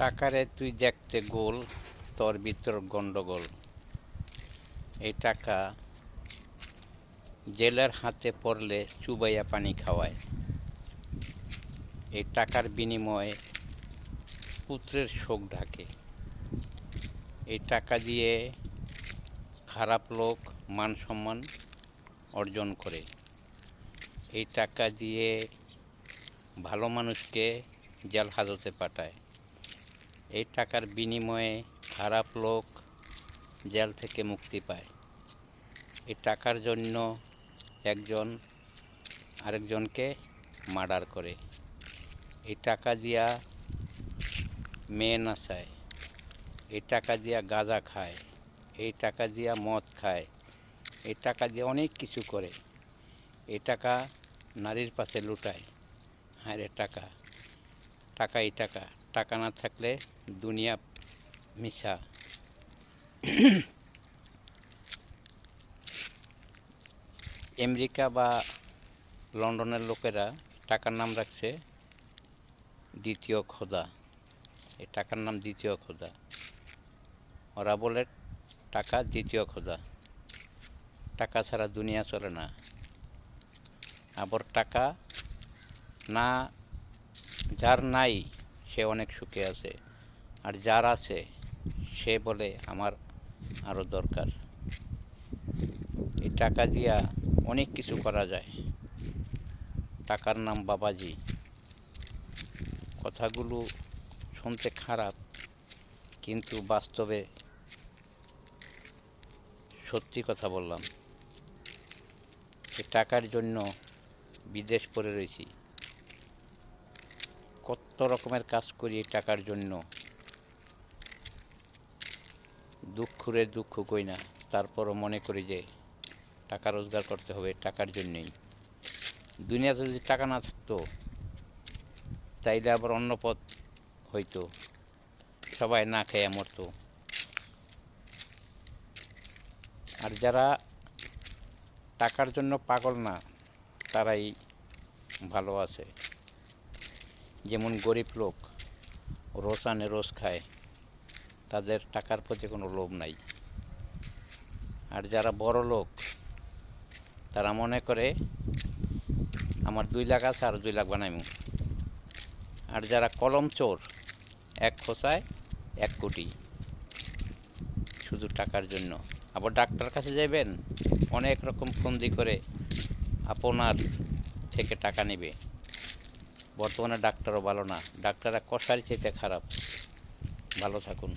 টাকারে তুই দেখতে গোল, তোর ভিতর গন্ডগোল। এই টাকা জেলের হাতে পড়লে চুবাইয়া পানি খাওয়ায়। এই টাকার বিনিময়ে পুত্রের শোক ঢাকে। এই টাকা দিয়ে খারাপ লোক মান সম্মান অর্জন করে। এই টাকা দিয়ে ভালো মানুষকে জেল হাজতে পাঠায়। এই টাকার বিনিময়ে খারাপ লোক জেল থেকে মুক্তি পায়। এই টাকার জন্য একজন আরেকজনকে মার্ডার করে। এই টাকা দিয়া মেয়ে নাচায়। এই টাকা দিয়া গাঁজা খায়। এই টাকা দিয়া মদ খায়। এই টাকা দিয়ে অনেক কিছু করে। এই টাকা নারীর পাশে লুটায়। হ্যাঁ রে, টাকা টাকাই টাকা। টাকা না থাকলে দুনিয়া মিশা। আমেরিকা বা লন্ডনের লোকেরা টাকার নাম রাখছে দ্বিতীয় খোদা। এই টাকার নাম দ্বিতীয় খোদা। ওরা বলে টাকা দ্বিতীয় খোদা। টাকা ছাড়া দুনিয়া চলে না। আবার টাকা না, যার নাই সে অনেক সুখে আছে, আর যার আছে সে বলে আমার আরও দরকার। এই টাকা দিয়া অনেক কিছু করা যায়। টাকার নাম বাবাজি। কথাগুলো শুনতে খারাপ, কিন্তু বাস্তবে সত্যি কথা বললাম। এই টাকার জন্য বিদেশ পড়ে রয়েছি। কত রকমের কাজ করি এই টাকার জন্য। দুঃখরে দুঃখ কই না, তারপরও মনে করি যে টাকা রোজগার করতে হবে টাকার জন্যই। দুনিয়াতে যদি টাকা না থাকতো তাইলে আবার অন্য পথ হইতো, সবাই না খেয়ে মরতো। আর যারা টাকার জন্য পাগল না, তারাই ভালো আছে। যেমন গরিব লোক রোজ আনে রোজ খায়, তাদের টাকার প্রতি কোনো লোভ নাই। আর যারা বড় লোক, তারা মনে করে আমার 2 লাখ আছে, আর 2 লাখ বানাইমু। আর যারা কলম চোর, এক খোঁচায় 1 কোটি, শুধু টাকার জন্য। আবার ডাক্তার কাছে যাবেন, অনেক রকম ফন্দি করে আপনার থেকে টাকা নেবে। বর্তমানে ডাক্তারও ভালো না, ডাক্তাররা কষারি চাইতে খারাপ। ভালো থাকুন।